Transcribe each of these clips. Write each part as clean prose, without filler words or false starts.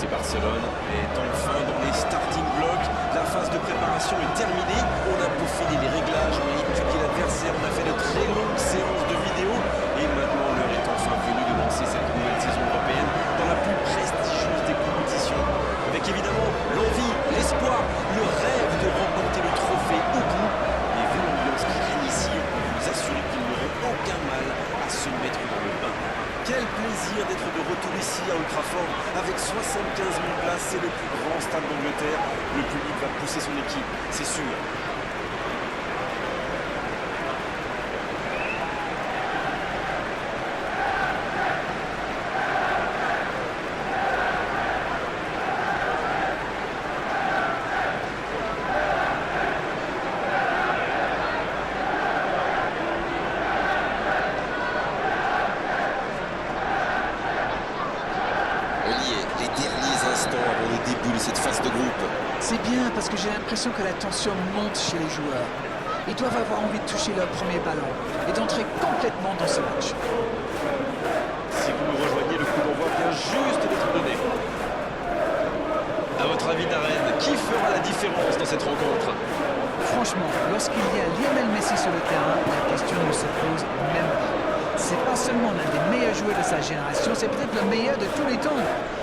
FC Barcelone est enfin dans les starting blocks. La phase de préparation est terminée. On a peaufiné les réglages, on a étudié l'adversaire, on a fait de très longues séances de vidéos. Et maintenant, l'heure est enfin venue de lancer cette nouvelle saison européenne dans la plus prestigieuse des compétitions. Avec évidemment l'envie, l'espoir, le rêve de remporter le trophée au bout. Et vu l'ambiance qui règne ici, on peut vous assurer qu'ils n'auront aucun mal à se mettre dans le bain. Quel plaisir d'être de retour ici à Old Trafford avec 75 000 places. C'est le plus grand stade d'Angleterre. Le public va pousser son équipe, c'est sûr. Cette phase de groupe. C'est bien parce que j'ai l'impression que la tension monte chez les joueurs. Ils doivent avoir envie de toucher leur premier ballon et d'entrer complètement dans ce match. Si vous nous rejoignez, le coup d'envoi vient juste d'être donné. À votre avis, Darren, qui fera la différence dans cette rencontre? Franchement, lorsqu'il y a Lionel Messi sur le terrain, la question ne se pose même pas. C'est pas seulement l'un des meilleurs joueurs de sa génération, c'est peut-être le meilleur de tous les temps.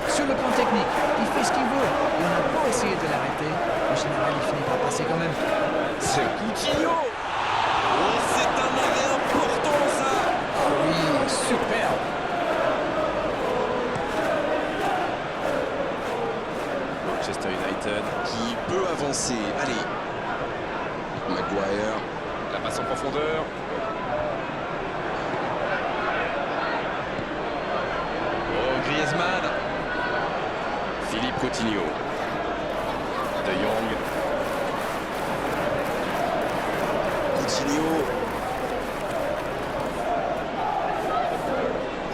Sur le plan technique, il fait ce qu'il veut. Et on a beau essayer de l'arrêter, en général, il finit par passer quand même. C'est Coutinho. Oh, c'est un arrêt important, ça. Oh oui, superbe. Manchester United qui peut avancer. Allez. Maguire. La passe en profondeur. Griezmann, Philippe Coutinho, De Jong, Coutinho.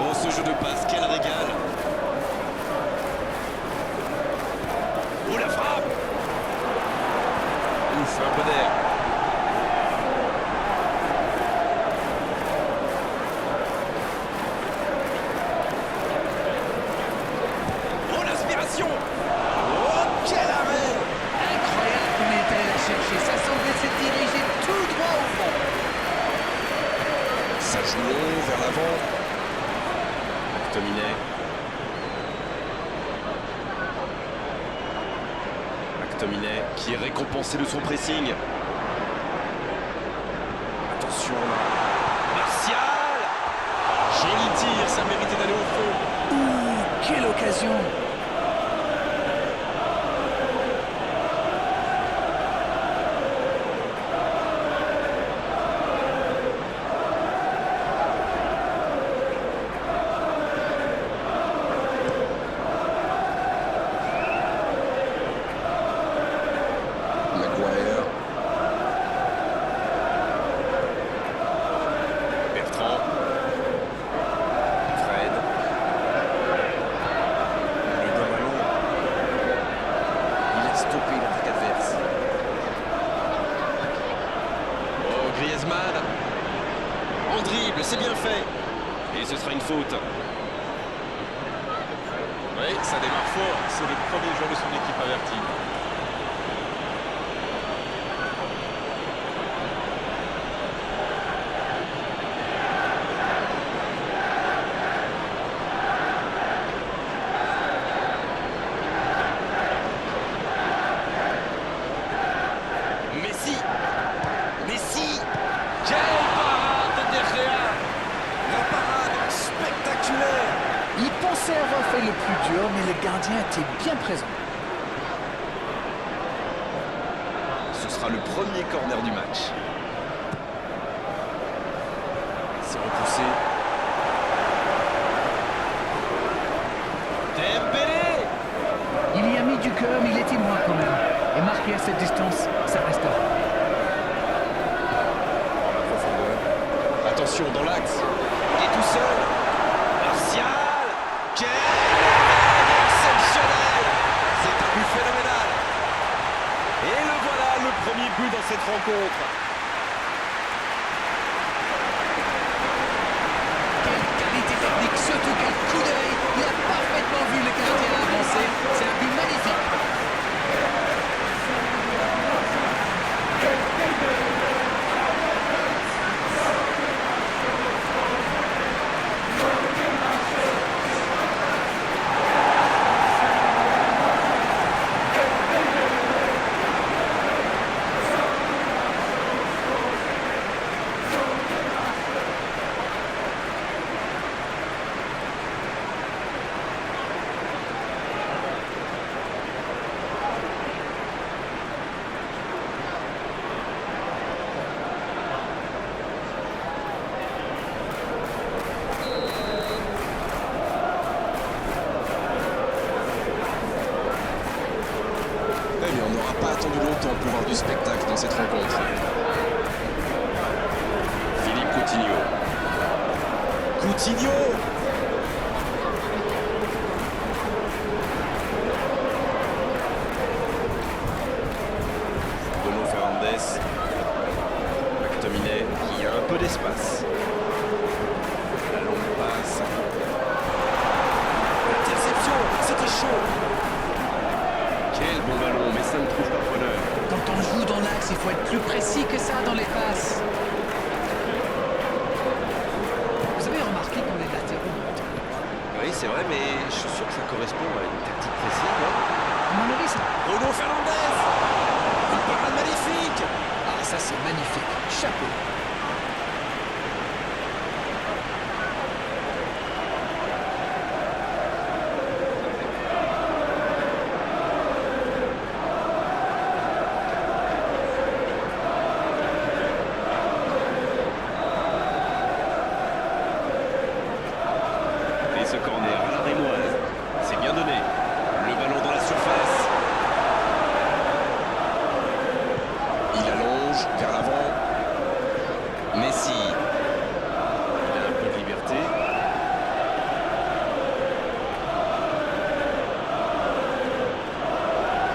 Oh, ce jeu de passe, quel régal. Oh, la frappe. Ouf, un peu d'air. Oh, quel arrêt! Incroyable comme il était allé la chercher. Ça semblait se diriger tout droit au fond. Ça joue long vers l'avant. McTominay. McTominay qui est récompensé de son pressing. Attention là. Martial! Génie tir, ça méritait d'aller au fond. Ouh, quelle occasion! Griezmann en dribble, c'est bien fait. Et ce sera une faute. Oui, ça démarre fort. C'est le premier joueur de son équipe averti. Messi. Quelle parade de De Gea. La parade spectaculaire. Il pensait avoir fait le plus dur, mais le gardien était bien présent. Ce sera le premier corner du match. C'est repoussé. Dembélé. Il y a mis du cœur, mais il était moins quand même. Et marqué à cette distance, ça restera. Dans la profondeur. Attention, dans l'axe. Il est tout seul. Martial. Quel exceptionnel. C'est un but phénoménal. Et le voilà, le premier but dans cette rencontre. Quelle qualité technique, surtout quel coup d'œil. Il a parfaitement vu le gardien avancer. on n'aura pas attendu longtemps pour voir du spectacle dans cette rencontre. Philippe Coutinho. Coutinho! Bruno Fernandes. McTominay qui a un peu d'espace. La longue passe. Interception, c'était chaud. Quel bon ballon, mais ça ne trouve pas preneur. Quand on joue dans l'axe, il faut être plus précis que ça dans les passes. Vous avez remarqué qu'on est latéraux. Oui, c'est vrai, mais je suis sûr que ça correspond à une tactique précise. Non? À mon avis, ça... Bruno Fernandes! Une parade magnifique! Ah, ça c'est magnifique. Chapeau. Et ce corner à la rémoise, c'est bien donné. Le ballon dans la surface. Il allonge vers l'avant. Messi. Il a un peu de liberté.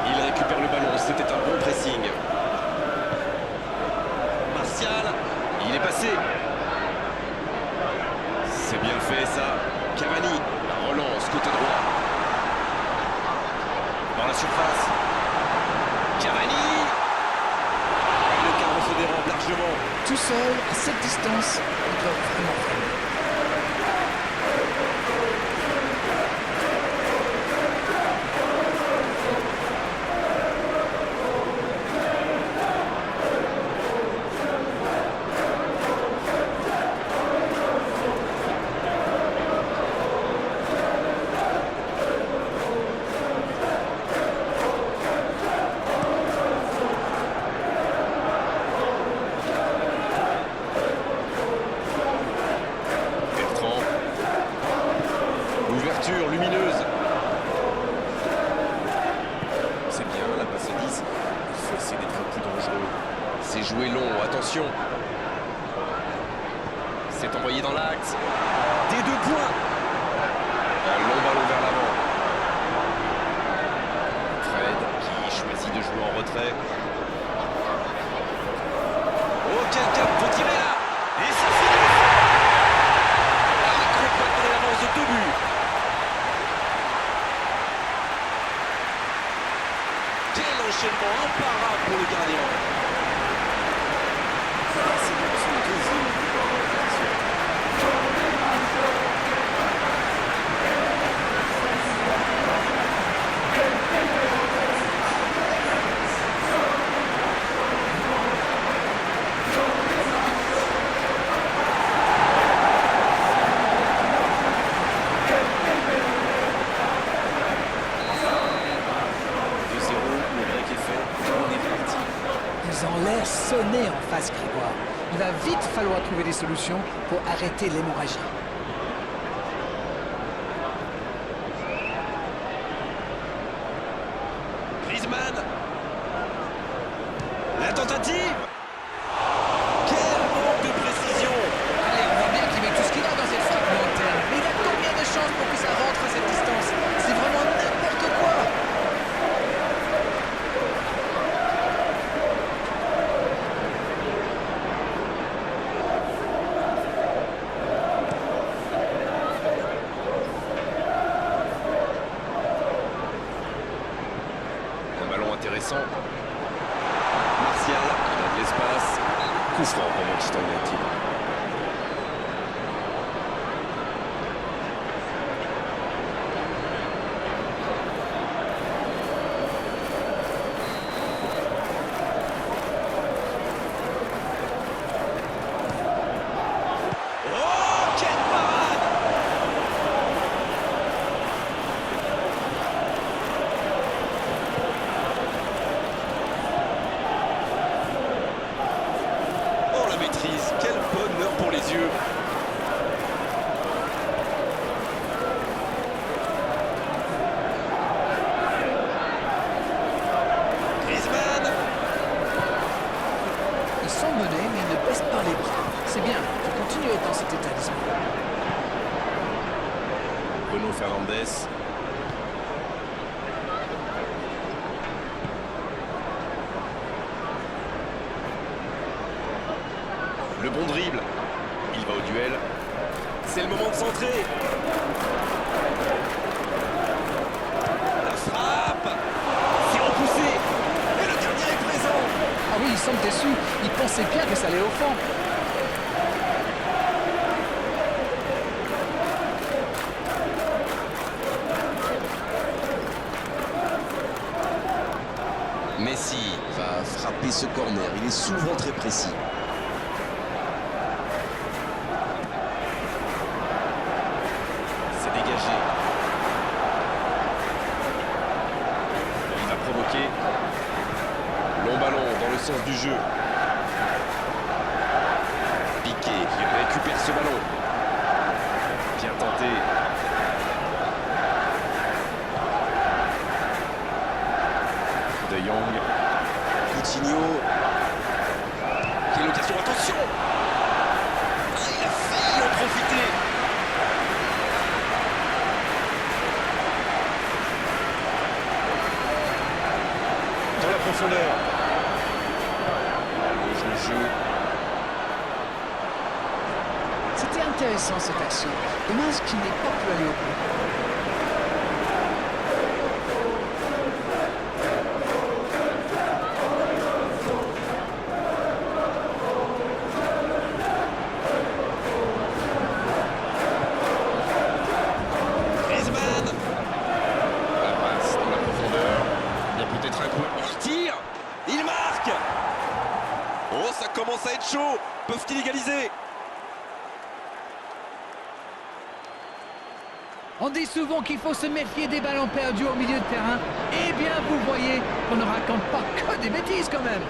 Il récupère le ballon, c'était un bon pressing. Martial, il est passé. C'est bien fait ça. Cavani, la relance côté droit. Dans la surface. Cavani. Et le carreau se dérobe largement. Tout seul, à cette distance, ils doivent vraiment freiner. Bertrand. L'ouverture lumineuse. C'est bien, la passe à 10. Il faut essayer d'être plus dangereux. C'est joué long, attention. C'est envoyé dans l'axe. Des 2 points. Un long ballon vers l'avant. Fred qui choisit de jouer en retrait. Oh, quelqu'un peut tirer là. Et ça finit. Ah, complètement l'avance de 2 buts. Quel enchaînement imparable pour le gardien. C'est donc son deuxième but dans la compétition. Ils ont l'air sonnés en face, Grégoire. Il va vite falloir trouver des solutions pour arrêter l'hémorragie. Griezmann. La tentative. Quel manque de précision. Allez, on voit bien qu'il met tout ce qu'il a dans cette frappe lointaine. Mais il a combien de chances pour que ça rentre à cette distance? C'est vraiment n'importe quoi. Un ballon intéressant. Martial, il a de l'espace. Coup franc pour Manchester United. Oh, quelle parade! Oh, la maîtrise, quel bonheur pour les yeux. Bruno Fernandes. Le bon dribble. Il va au duel. C'est le moment de centrer. La frappe. C'est repoussé. Et le gardien est présent. Ah oui, il semble déçu. Il pensait bien que ça allait au fond. Messi va frapper ce corner. Il est souvent très précis. C'est dégagé. Il va provoquer. Long ballon dans le sens du jeu. Piqué qui récupère ce ballon. Bien tenté. De Jong. Coutinho. Quelle occasion, attention! Ah, il a failli en profiter. Dans la profondeur. Allonge le jeu. C'était intéressant cette action. Dommage qu'il n'ait pas pu aller au bout. Oh, ça commence à être chaud. Peuvent-ils égaliser? On dit souvent qu'il faut se méfier des ballons perdus au milieu de terrain. Eh bien, vous voyez qu'on ne raconte pas que des bêtises quand même.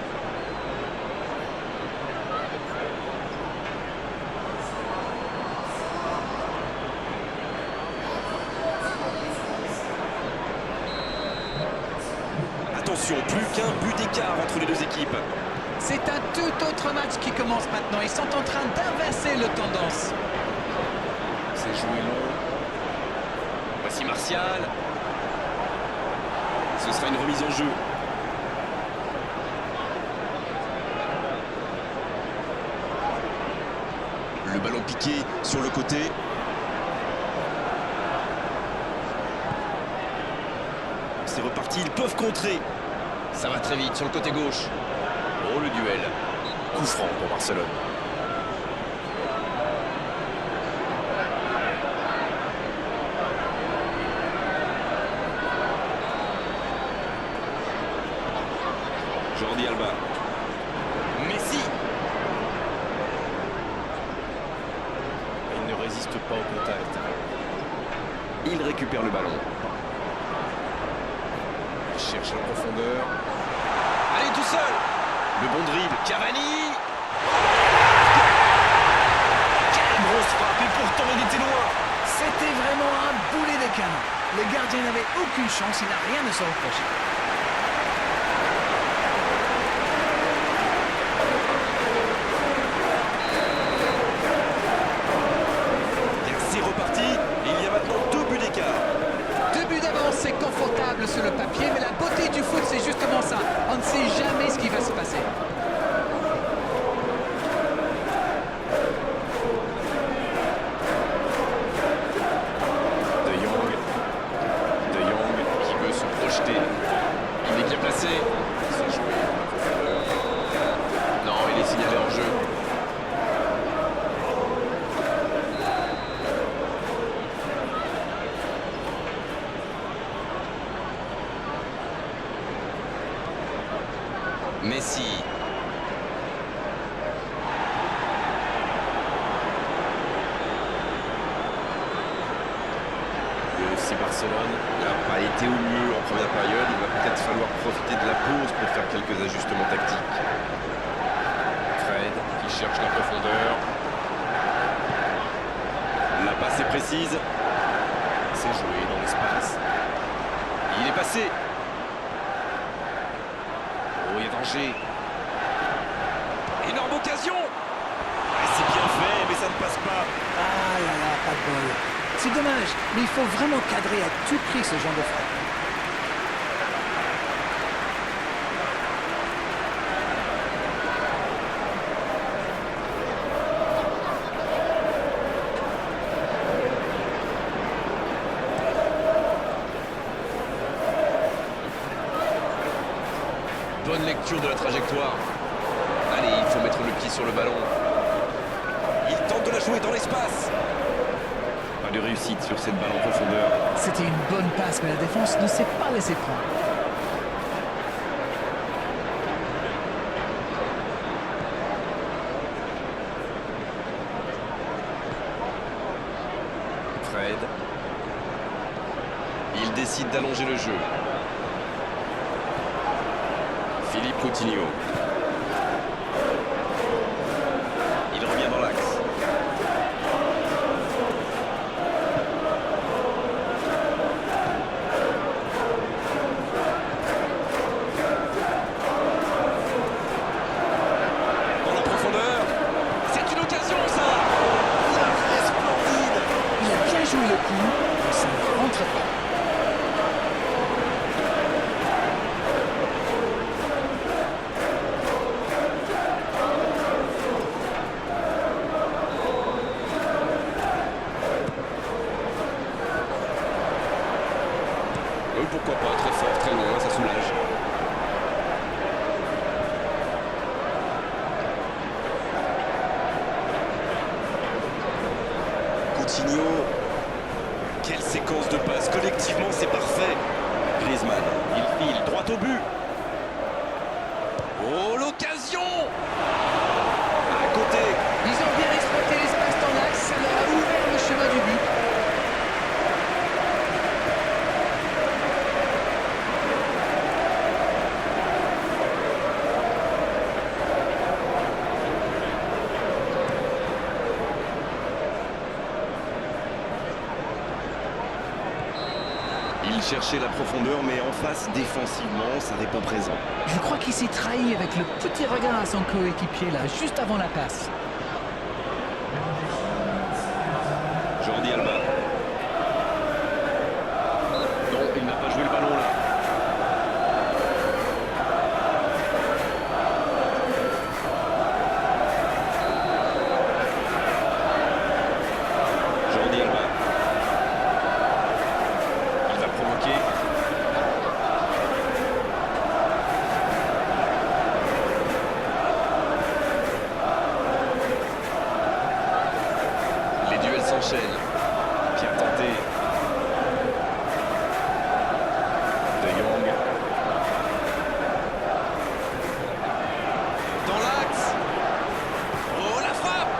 Attention, plus qu'un but d'écart entre les deux équipes. C'est un tout autre match qui commence maintenant. Ils sont en train d'inverser le tendance. C'est joué long. Voici Martial. Ce sera une remise en jeu. Le ballon piqué sur le côté. C'est reparti, ils peuvent contrer. Ça va très vite sur le côté gauche. Oh, le duel. Coup franc pour Barcelone. Jordi Alba. Messi. Il ne résiste pas au contact. Il récupère le ballon. Il cherche la profondeur. Allez, tout seul. Le bon dribble, Cavani. Quelle grosse frappe, et pourtant il était loin. C'était vraiment un boulet de canon. Le gardien n'avait aucune chance, il n'a rien à se reprocher. C'est reparti, et il y a maintenant 2 buts d'écart. 2 buts d'avance, c'est confortable sur le papier, mais la beauté du foot, c'est justement ça. On ne sait jamais ce qui va se passer. De Jong qui veut se projeter. Il est bien placé. C'est joué. Non, il est signalé en jeu. Messi. Le FC Barcelone n'a pas été au mieux en première période. Il va peut-être falloir profiter de la pause pour faire quelques ajustements tactiques. Fred qui cherche la profondeur. La passe est précise. C'est joué dans l'espace. Il est passé. Oh, il y a danger. Énorme occasion. C'est bien fait, mais ça ne passe pas. Ah là là, pas de bol. C'est dommage, mais il faut vraiment cadrer à tout prix ce genre de frappe. Bonne lecture de la trajectoire. Allez, il faut mettre le pied sur le ballon. Il tente de la jouer dans l'espace. Pas de réussite sur cette balle en profondeur. C'était une bonne passe, mais la défense ne s'est pas laissée prendre. Fred. Il décide d'allonger le jeu. Philippe Coutinho. Il revient dans l'axe. Dans la profondeur. C'est une occasion, ça. L'arrêt splendide. Il a bien joué le coup, mais ça ne rentre pas. Pourquoi pas, très fort, très loin, ça soulage. Coutinho. Quelle séquence de passes, collectivement c'est parfait. Griezmann, il file droit au but. Oh, l'occasion. À côté. Ils ont bien exploité l'espace dans l'axe, ça leur a ouvert le chemin du but. Il cherchait la profondeur, mais en face, défensivement, ça répond présent. Je crois qu'il s'est trahi avec le petit regard à son coéquipier là, juste avant la passe. Jordi Alba. Non, il n'a pas joué le ballon là. Jordi Alba. Il va provoquer. Les duels s'enchaînent. Bien tenté. De Jong. Dans l'axe. Oh, la frappe.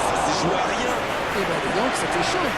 Ça s'est joué à rien. Et ben dis donc, c'était chaud.